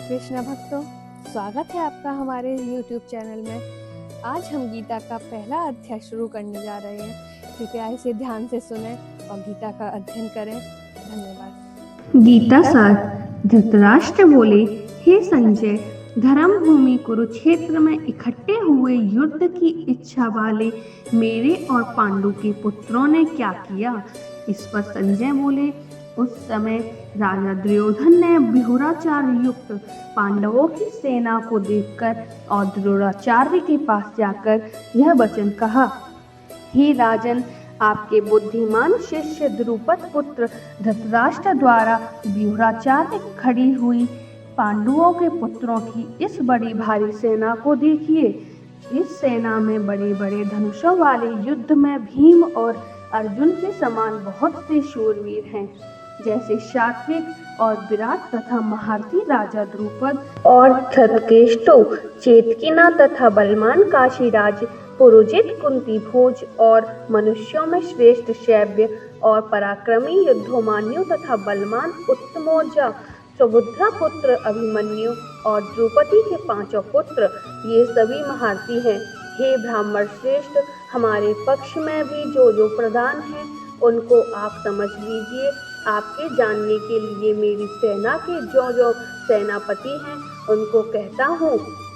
कृष्ण भक्तों, स्वागत है आपका हमारे YouTube चैनल में। आज हम गीता का पहला अध्याय शुरू करने जा रहे हैं। कृपया इसे ध्यान से सुनें और गीता का अध्ययन करें। धन्यवाद। गीता सार। धृतराष्ट्र बोले, हे संजय, धर्म भूमि कुरुक्षेत्र में इकट्ठे हुए युद्ध की इच्छा वाले मेरे और पांडु के पुत्रों ने क्या किया। इस पर संजय बोले, उस समय राजा दुर्योधन ने व्यूहाचार्य युक्त पांडवों की सेना को देखकर और द्रोणाचार्य के पास जाकर यह वचन कहा, हे राजन, आपके बुद्धिमान शिष्य द्रुपद पुत्र धृतराष्ट्र द्वारा व्यूहाचार्य खड़ी हुई पांडवों के पुत्रों की इस बड़ी भारी सेना को देखिए। इस सेना में बड़े बड़े धनुषों वाले युद्ध में भीम और अर्जुन के समान बहुत से शूरवीर हैं, जैसे सात्विक और विराट तथा महारथी राजा द्रुपद और धृतकेष्टु, चेतकीना तथा बलवान काशीराज पुरुजित, कुंती भोज और मनुष्यों में श्रेष्ठ शैव्य और पराक्रमी युद्धोमान्यु तथा बलवान उत्तमौजा, सुभद्रा पुत्र अभिमन्यु और द्रौपदी के पांचों पुत्र, ये सभी महारथी हैं। हे ब्राह्मण श्रेष्ठ, हमारे पक्ष में भी जो प्रधान हैं उनको आप समझ लीजिए। आपके जानने के लिए मेरी सेना के जो सेनापति हैं उनको कहता हूँ।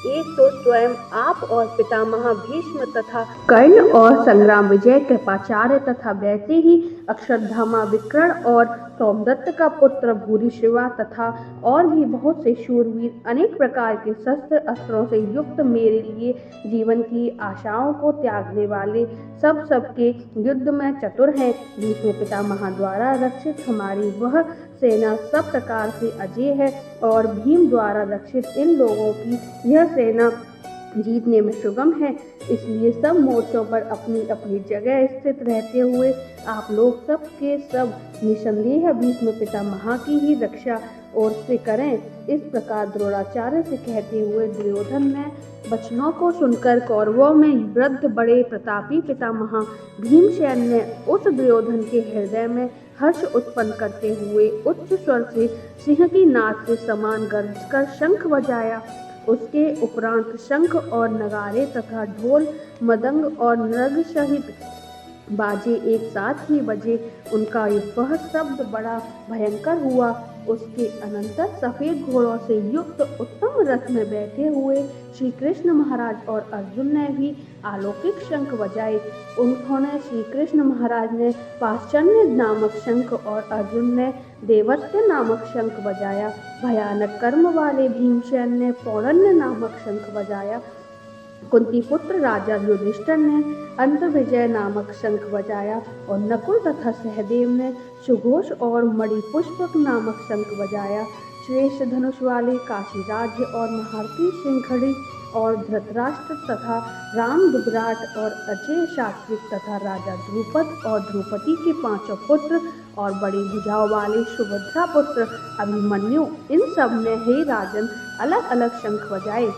एक तो स्वयं आप और पितामह भीष्म तथा कर्ण और संग्राम विजय कृपाचार्य तथा वैसे ही अक्षरधामा विकर्ण और सोमदत्त का पुत्र भूरिश्रवा तथा और भी बहुत से शूरवीर अनेक प्रकार के शस्त्र अस्त्रों से युक्त, मेरे लिए जीवन की आशाओं को त्यागने वाले, सबके युद्ध में चतुर हैं। भीष्म पितामह द्वारा रक्षित हमारी वह सेना सब प्रकार से अजेय है और भीम द्वारा रक्षित इन लोगों की यह सेना जीतने में सुगम है। इसलिए सब मोर्चों पर अपनी अपनी जगह स्थित रहते हुए आप लोग सब के सब निसंदेह भीष्म पितामह की ही रक्षा और से करें। इस प्रकार द्रोणाचार्य से कहते हुए दुर्योधन ने वचनों को सुनकर कौरवों में वृद्ध बड़े प्रतापी पितामह भीमसेन ने उस दुर्योधन के हृदय में हर्ष उत्पन्न करते हुए उच्च स्वर से सिंह की नाद के समान गरज कर शंख बजाया। उसके उपरांत शंख और नगारे तथा ढोल, मदंग और नृग सहित बाजे एक साथ ही बजे। उनका वह शब्द बड़ा भयंकर हुआ। उसके अनंतर सफेद घोड़ों से युक्त उत्तम रथ में बैठे हुए श्री कृष्ण महाराज और अर्जुन ने भी अलौकिक शंख बजाए। उन्होंने श्री कृष्ण महाराज ने पांचजन्य नामक शंख और अर्जुन ने देवत्य नामक शंख बजाया। भयानक कर्म वाले भीमसेन ने पौरण्य नामक शंख बजाया। कुंती पुत्र राजा युधिष्ठिर ने अंत विजय नामक शंख बजाया और नकुल तथा सहदेव ने सुघोष और मणिपुष्पक नामक शंख बजाया। श्रेष्ठ धनुष वाले काशीराज और महारथी सिंहखड़ी और धृतराष्ट्र तथा राम दुबराट और अजय सात्विक तथा राजा द्रुपद और द्रौपदी के पांचों पुत्र और बड़ी भुजाओं वाले सुभद्रा पुत्र अभिमन्यु, इन सब ने हे राजन अलग अलग शंख बजाए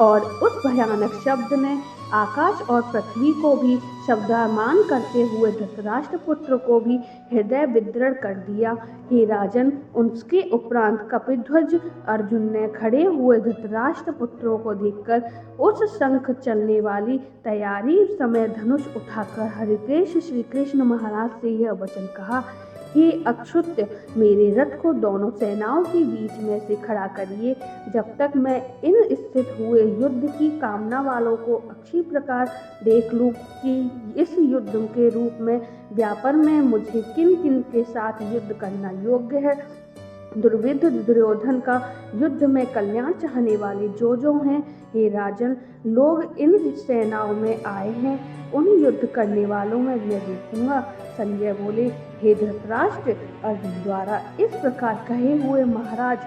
और उस भयानक शब्द ने आकाश और पृथ्वी को भी शब्दमान करते हुए धृतराष्ट्र पुत्र को भी हृदय विदृढ़ कर दिया। हे राजन, उसके उपरांत कपिध्वज अर्जुन ने खड़े हुए धृतराष्ट्र पुत्रों को देखकर उस शंख चलने वाली तैयारी समय धनुष उठाकर हरिकेश श्री कृष्ण महाराज से यह वचन कहा, हे अच्युत, मेरे रथ को दोनों सेनाओं के बीच में से खड़ा करिए, जब तक मैं इन स्थित हुए युद्ध की कामना वालों को अच्छी प्रकार देख लूं कि इस युद्ध के रूप में व्यापार में मुझे किन किन के साथ युद्ध करना योग्य है। दुर्विध दुर्योधन का युद्ध में कल्याण चाहने वाले जो हैं, हे राजन, लोग इन सेनाओं में आए हैं, उन युद्ध करने वालों में मैं देखूंगा। संजय बोले, हे धृतराष्ट्र, अर्जुन द्वारा इस प्रकार कहे हुए महाराज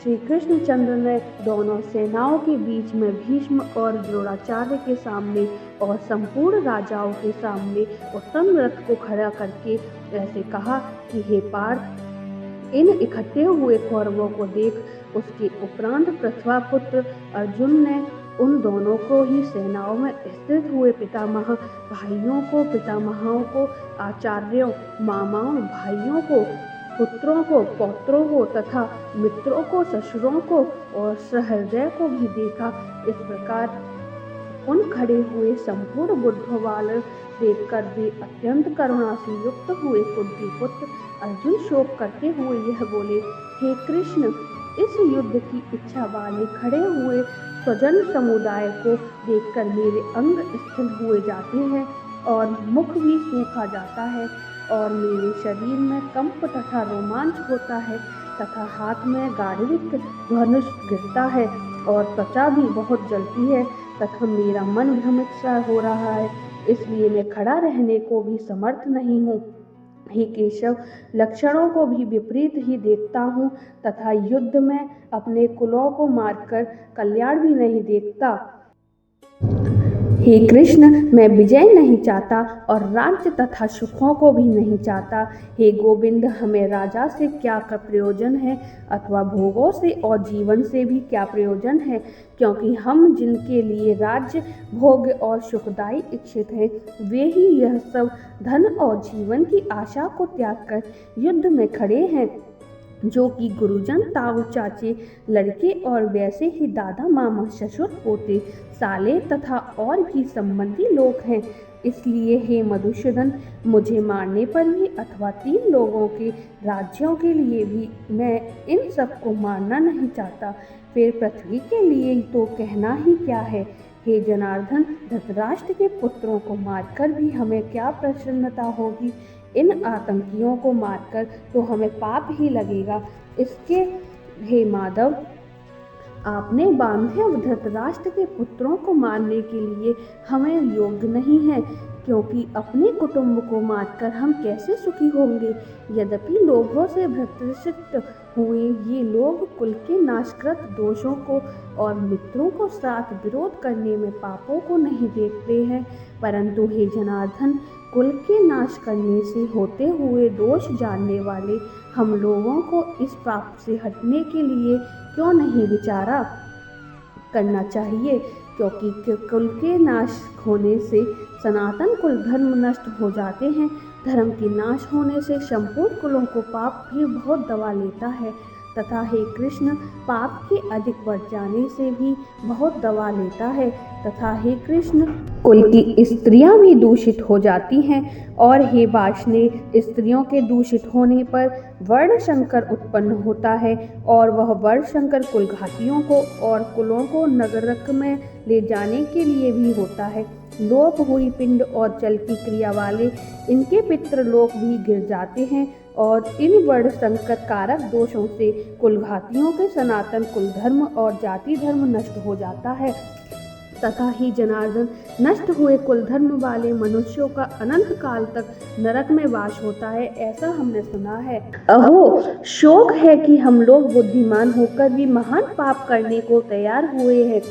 श्री कृष्णचंद्र ने दोनों सेनाओं के बीच में भीष्म और द्रोणाचार्य के सामने और संपूर्ण राजाओं के सामने उत्तम रथ को खड़ा करके ऐसे कहा कि हे पार्थ, इन इकट्ठे हुए कौरवों को देख। उसके उपरांत पृथ्वा पुत्र अर्जुन ने उन दोनों को ही सेनाओं में स्थित हुए पितामह भाइयों को, पितामहों को, आचार्यों, मामाओं, भाइयों को पुत्रों को, पौत्रों को तथा मित्रों को, ससुरों को और सहृदय को भी देखा। इस प्रकार उन खड़े हुए संपूर्ण बुद्ध वाले देखकर वे अत्यंत करुणा से युक्त हुए। कुंती पुत्र अर्जुन शोक करते हुए यह बोले, हे कृष्ण, इस युद्ध की इच्छा वाले खड़े हुए स्वजन समुदाय को देखकर मेरे अंग स्थिर हुए जाते हैं और मुख भी सूखा जाता है और मेरे शरीर में कंप तथा रोमांच होता है तथा हाथ में गांडीव धनुष गिरता है और त्वचा भी बहुत जलती है तथा मेरा मन भ्रमित सा हो रहा है, इसलिए मैं खड़ा रहने को भी समर्थ नहीं हूँ। हे केशव, लक्षणों को भी विपरीत ही देखता हूँ तथा युद्ध में अपने कुलों को मारकर कल्याण भी नहीं देखता। हे कृष्ण, मैं विजय नहीं चाहता और राज्य तथा सुखों को भी नहीं चाहता। हे गोविंद, हमें राजा से क्या प्रयोजन है अथवा भोगों से और जीवन से भी क्या प्रयोजन है, क्योंकि हम जिनके लिए राज्य, भोग और सुखदायी इच्छित हैं, वे ही यह सब धन और जीवन की आशा को त्याग कर युद्ध में खड़े हैं, जो कि गुरुजन, ताऊ, चाचे, लड़के और वैसे ही दादा, मामा, ससुर, पोते, साले तथा और भी संबंधी लोग हैं। इसलिए हे मधुसूदन, मुझे मारने पर भी अथवा 3 लोगों के राज्यों के लिए भी मैं इन सबको मारना नहीं चाहता, फिर पृथ्वी के लिए तो कहना ही क्या है। हे जनार्दन, धृतराष्ट्र के पुत्रों को मारकर भी हमें क्या प्रसन्नता होगी, इन आतंकियों को मारकर तो हमें पाप ही लगेगा। इसके हे माधव, आपने बांधे धृतराष्ट्र के पुत्रों को मारने के लिए हमें योग्य नहीं है, क्योंकि अपने कुटुंब को मारकर हम कैसे सुखी होंगे। यद्यपि लोभों से भ्रष्ट हुए ये लोग कुल के नाशकृत दोषों को और मित्रों को साथ विरोध करने में पापों को नहीं देखते हैं, परंतु हे जनार्दन, कुल के नाश करने से होते हुए दोष जानने वाले हम लोगों को इस पाप से हटने के लिए क्यों नहीं विचारा करना चाहिए, क्योंकि कुल के नाश होने से सनातन कुल धर्म नष्ट हो जाते हैं। धर्म के नाश होने से संपूर्ण कुलों को पाप भी बहुत दबा लेता है तथा हे कृष्ण, पाप के अधिक बढ़ जाने से भी बहुत दबा लेता है तथा हे कृष्ण, कुल की स्त्रियां भी दूषित हो जाती हैं और हे वार्ष्णेय, स्त्रियों के दूषित होने पर वर्ण संकर उत्पन्न होता है और वह वर्ण संकर कुल घातियों को और कुलों को नरक में ले जाने के लिए भी होता है। लोप हुई पिंड और जल की क्रिया वाले इनके पितृलोक भी गिर जाते हैं और इन वर्ण संकर कारक दोषों से कुलघातियों के सनातन कुल धर्म और जाति धर्म नष्ट हो जाता है तथा ही जनार्दन, नष्ट हुए कुल धर्म वाले मनुष्यों का अनंत काल तक नरक में वास होता है, ऐसा हमने सुना है। अहो, शोक है कि हम लोग बुद्धिमान होकर भी महान पाप करने को तैयार हुए हैं,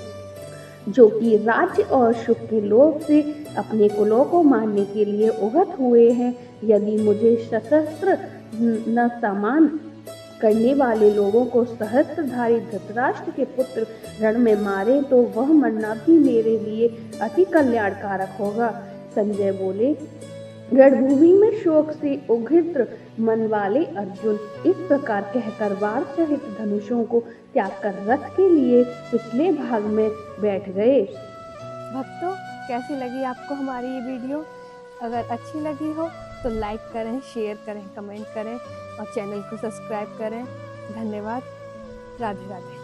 जो कि राज्य और सुख के लोभ से अपने कुलों को मारने के लिए उगत हुए हैं। यदि मुझे सशस्त्र न सामान करने वाले लोगों को सहस्त्रधारी धृतराष्ट्र के पुत्र रण में मारे तो वह मरना भी मेरे लिए अति कल्याणकारक होगा। संजय बोले, रणभूमि में शोक से उग्र मन वाले अर्जुन इस प्रकार कहकर वार सहित धनुषों को त्याग कर रथ के लिए पिछले भाग में बैठ गए। भक्तों, कैसी लगी आपको हमारी ये वीडियो? अगर अच्छी लगी हो तो लाइक करें, शेयर करें, कमेंट करें और चैनल को सब्सक्राइब करें। धन्यवाद। राधे राधे।